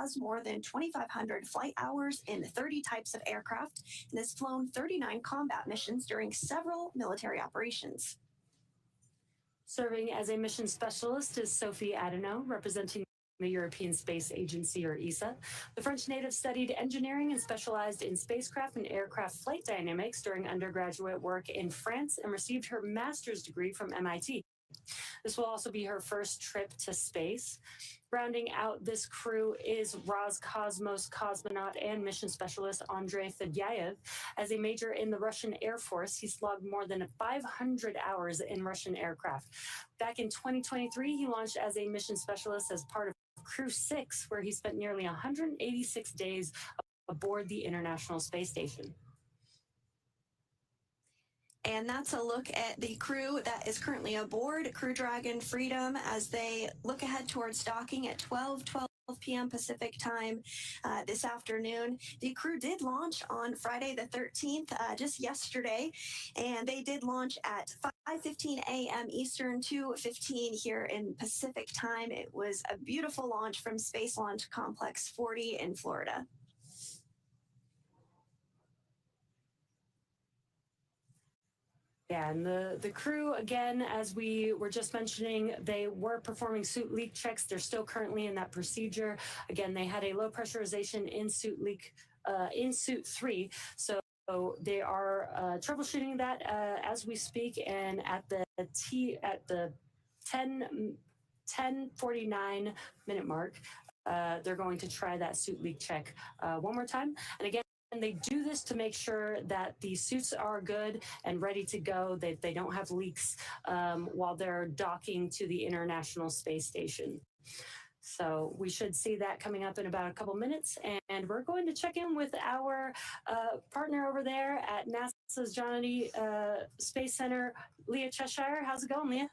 has more than 2,500 flight hours in 30 types of aircraft and has flown 39 combat missions during several military operations. Serving as a mission specialist is Sophie Adenau, representing the European Space Agency, or ESA. The French native studied engineering and specialized in spacecraft and aircraft flight dynamics during undergraduate work in France and received her master's degree from MIT. This will also be her first trip to space. Rounding out this crew is Roscosmos cosmonaut and mission specialist Andrei Fedyaev. As a major in the Russian Air Force, he slogged more than 500 hours in Russian aircraft. Back in 2023, he launched as a mission specialist as part of Crew 6, where he spent nearly 186 days aboard the International Space Station. And that's a look at the crew that is currently aboard Crew Dragon Freedom as they look ahead towards docking at 12 p.m. Pacific time this afternoon. The crew did launch on Friday the 13th, just yesterday, and they did launch at 5:15 a.m. Eastern, 2:15 here in Pacific time. It was a beautiful launch from Space Launch Complex 40 in Florida. Yeah, and the crew, again, as we were just mentioning, they were performing suit leak checks. They're still currently in that procedure. Again, they had a low pressurization in suit 3. So they are troubleshooting that as we speak. And at the 10:49 minute mark, they're going to try that suit leak check one more time. And again, and they do this to make sure that the suits are good and ready to go, that they don't have leaks while they're docking to the International Space Station. So we should see that coming up in about a couple minutes. And we're going to check in with our partner over there at NASA's Johnny Space Center, Leah Cheshire. How's it going, Leah?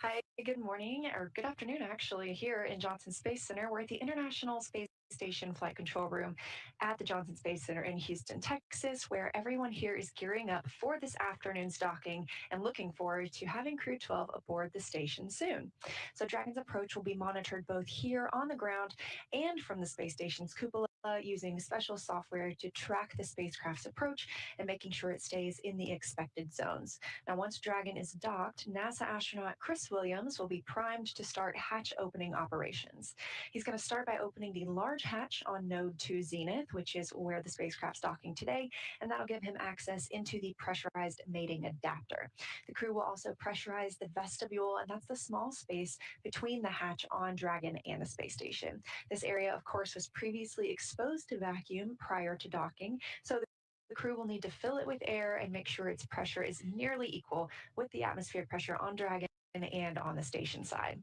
Hi, good morning, or good afternoon, actually, here in Johnson Space Center. We're at the International Space Station Flight Control Room at the Johnson Space Center in Houston, Texas, where everyone here is gearing up for this afternoon's docking and looking forward to having Crew 12 aboard the station soon. So Dragon's approach will be monitored both here on the ground and from the space station's cupola using special software to track the spacecraft's approach and making sure it stays in the expected zones. Now, once Dragon is docked, NASA astronaut Chris Williams will be primed to start hatch opening operations. He's going to start by opening the large hatch on Node 2 Zenith, which is where the spacecraft's docking today, and that'll give him access into the pressurized mating adapter. The crew will also pressurize the vestibule, and that's the small space between the hatch on Dragon and the space station. This area, of course, was previously exposed to vacuum prior to docking, so the crew will need to fill it with air and make sure its pressure is nearly equal with the atmospheric pressure on Dragon and on the station side.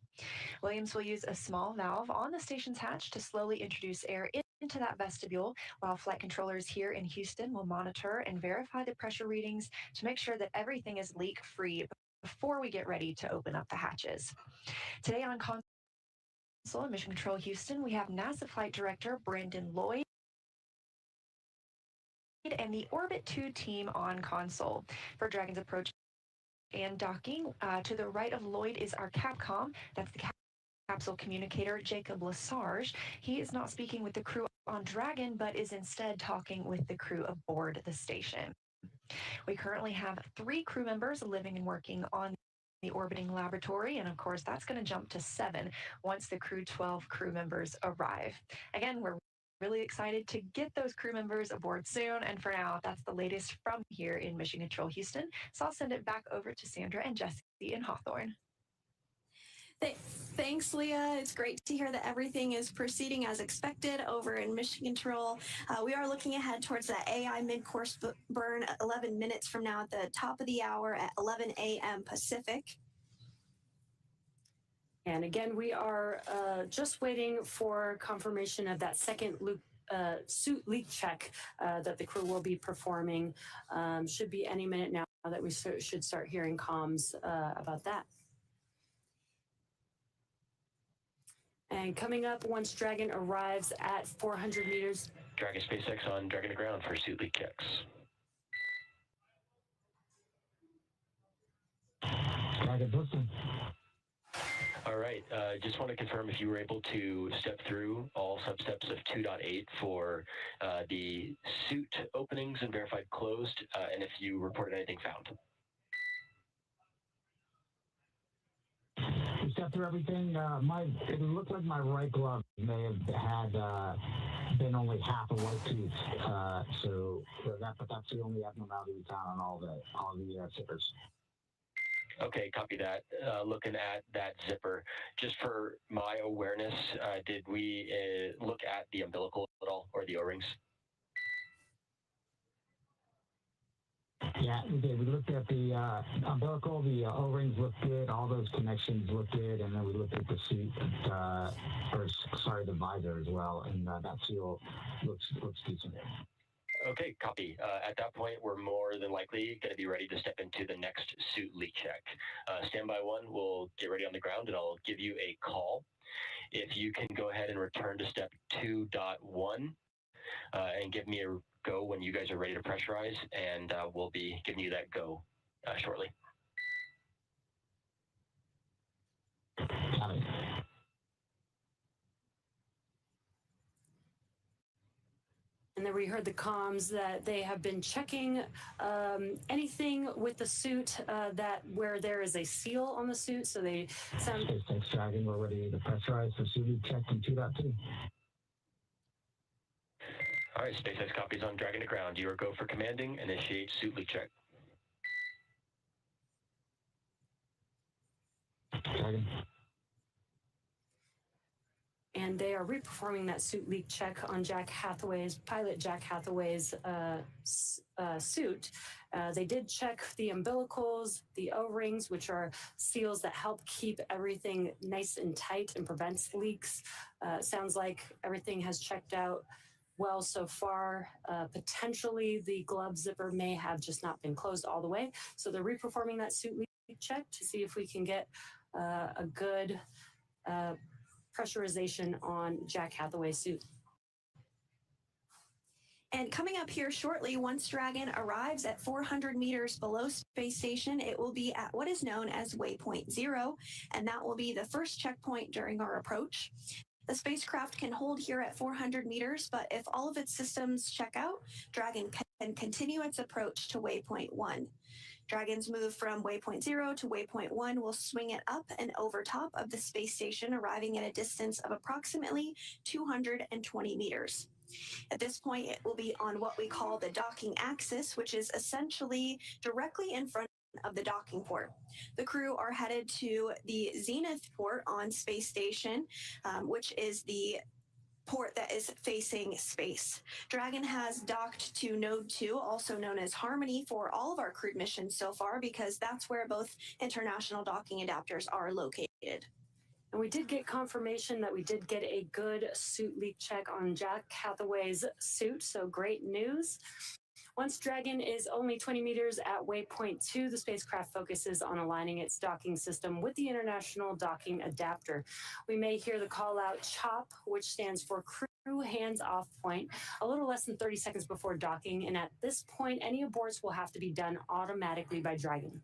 Williams will use a small valve on the station's hatch to slowly introduce air into that vestibule, while flight controllers here in Houston will monitor and verify the pressure readings to make sure that everything is leak-free before we get ready to open up the hatches. Today on Console and Mission Control Houston, we have NASA Flight Director Brandon Lloyd and the Orbit 2 team on console for Dragon's approach and docking. To the right of Lloyd is our Capcom. That's the capsule communicator, Jacob Lesarge. He is not speaking with the crew on Dragon, but is instead talking with the crew aboard the station. We currently have 3 crew members living and working on the orbiting laboratory, and of course that's going to jump to 7 once the Crew 12 crew members arrive. Again, we're really excited to get those crew members aboard soon, and for now, that's the latest from here in Mission Control Houston. So I'll send it back over to Sandra and Jesse in Hawthorne. Thanks, Leah. It's great to hear that everything is proceeding as expected over in Mission Control. We are looking ahead towards that AI mid-course burn 11 minutes from now at the top of the hour at 11 a.m. Pacific. And again, we are just waiting for confirmation of that second suit leak check that the crew will be performing. Should be any minute now that we should start hearing comms about that. And coming up, once Dragon arrives at 400 meters. Dragon SpaceX on Dragon to ground for suit leak checks. Dragon, listen. All right. Just want to confirm if you were able to step through all substeps of 2.8 for the suit openings and verified closed, and if you reported anything found. We stepped through everything. It looked like my right glove may have had been only half a white tooth, but that's the only abnormality we found on all the zippers. Okay, copy that. Looking at that zipper, just for my awareness, did we look at the umbilical at all, or the O-rings? Yeah, we did. We looked at the umbilical, the O-rings looked good, all those connections looked good, and then we looked at the seat, the visor as well, and that seal looks decent. Okay, copy. At that point, we're more than likely going to be ready to step into the next suit leak check. Standby 1 will get ready on the ground, and I'll give you a call. If you can go ahead and return to step 2.1 and give me a go when you guys are ready to pressurize, and we'll be giving you that go shortly. Got it. And then we heard the comms that they have been checking anything with the suit where there is a seal on the suit. So they sound. SpaceX Dragon, we're ready to pressurize for suit leak check in 2.2. All right, SpaceX copies on Dragon to ground. You are go for commanding. Initiate suit leak check. Dragon. And they are reperforming that suit leak check on pilot Jack Hathaway's suit. They did check the umbilicals, the O-rings, which are seals that help keep everything nice and tight and prevents leaks. Sounds like everything has checked out well so far. Potentially the glove zipper may have just not been closed all the way. So they're reperforming that suit leak check to see if we can get a good pressurization on Jack Hathaway's suit. And coming up here shortly, once Dragon arrives at 400 meters below space station, it will be at what is known as waypoint 0, and that will be the first checkpoint during our approach. The spacecraft can hold here at 400 meters, but if all of its systems check out, Dragon can continue its approach to waypoint 1. Dragon's move from waypoint 0 to waypoint 1 will swing it up and over top of the space station, arriving at a distance of approximately 220 meters. At this point, it will be on what we call the docking axis, which is essentially directly in front of the docking port. The crew are headed to the zenith port on space station, which is the port that is facing space. Dragon has docked to Node 2, also known as Harmony, for all of our crewed missions so far, because that's where both international docking adapters are located. And we did get confirmation that we did get a good suit leak check on Jack Hathaway's suit, so great news. Once Dragon is only 20 meters at waypoint 2, the spacecraft focuses on aligning its docking system with the International Docking Adapter. We may hear the call out CHOP, which stands for Crew Hands Off Point, a little less than 30 seconds before docking. And at this point, any aborts will have to be done automatically by Dragon.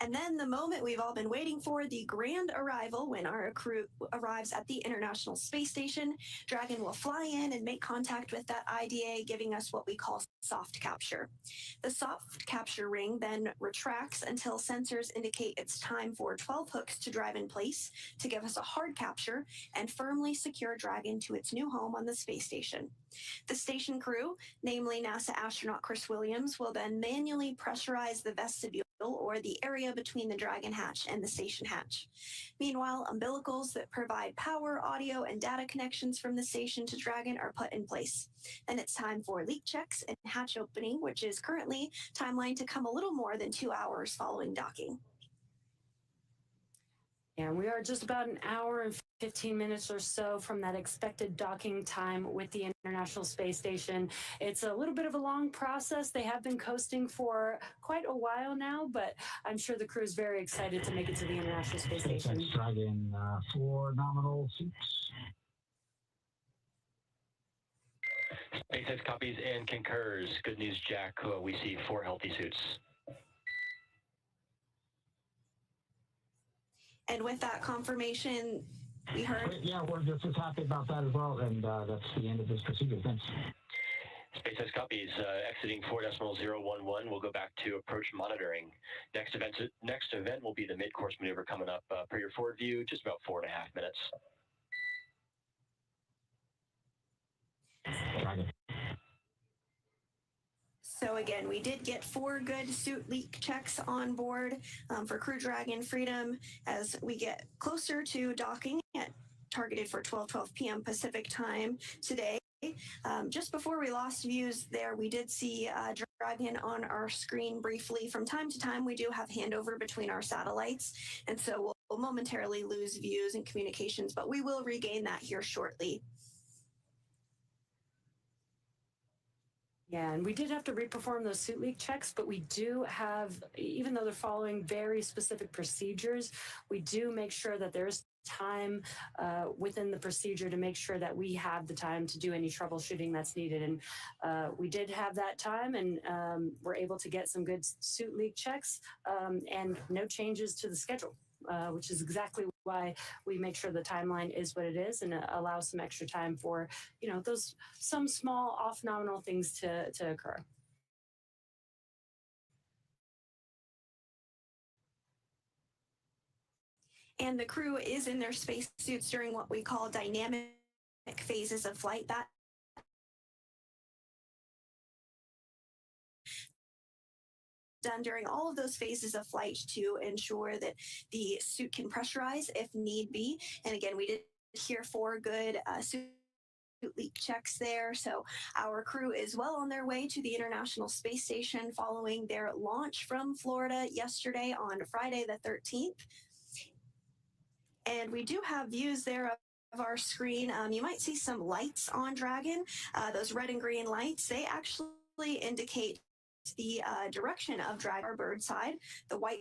And then the moment we've all been waiting for, the grand arrival, when our crew arrives at the International Space Station. Dragon will fly in and make contact with that IDA, giving us what we call soft capture. The soft capture ring then retracts until sensors indicate it's time for 12 hooks to drive in place to give us a hard capture and firmly secure Dragon to its new home on the space station. The station crew, namely NASA astronaut Chris Williams, will then manually pressurize the vestibule, or the area between the Dragon hatch and the station hatch. Meanwhile, umbilicals that provide power, audio, and data connections from the station to Dragon are put in place. Then it's time for leak checks and hatch opening, which is currently timeline to come a little more than 2 hours following docking. And we are just about an hour and 15 minutes or so from that expected docking time with the International Space Station. It's a little bit of a long process. They have been coasting for quite a while now, but I'm sure the crew is very excited to make it to the International Space Station. SpaceX Dragon, 4 nominal seats. SpaceX copies and concurs. Good news, Jack. We see 4 healthy suits. And when with that confirmation we heard? Yeah, we're just as happy about that as well, and that's the end of this procedure. Thanks. SpaceX copies. Exiting 4.011. We'll go back to approach monitoring. Next event will be the mid-course maneuver coming up per your forward view, just about 4.5 minutes. Dragon. So again, we did get 4 good suit leak checks on board for Crew Dragon Freedom as we get closer to docking targeted for 12:12 p.m. Pacific time today. Just before we lost views there, we did see Dragon on our screen briefly. From time to time, we do have handover between our satellites, and so we'll momentarily lose views and communications, but we will regain that here shortly. Yeah, and we did have to reperform those suit leak checks, but we do have, even though they're following very specific procedures, we do make sure that there's time within the procedure to make sure that we have the time to do any troubleshooting that's needed. And we did have that time, and we're able to get some good suit leak checks and no changes to the schedule, which is exactly why we make sure the timeline is what it is and allow some extra time for, those some small off nominal things to occur. And the crew is in their spacesuits during what we call dynamic phases of flight. That done during all of those phases of flight to ensure that the suit can pressurize if need be. And again, we did hear 4 good suit leak checks there. So our crew is well on their way to the International Space Station following their launch from Florida yesterday on Friday the 13th. And we do have views there of our screen. You might see some lights on Dragon. Those red and green lights, they actually indicate the direction of Dragon, our bird side. The white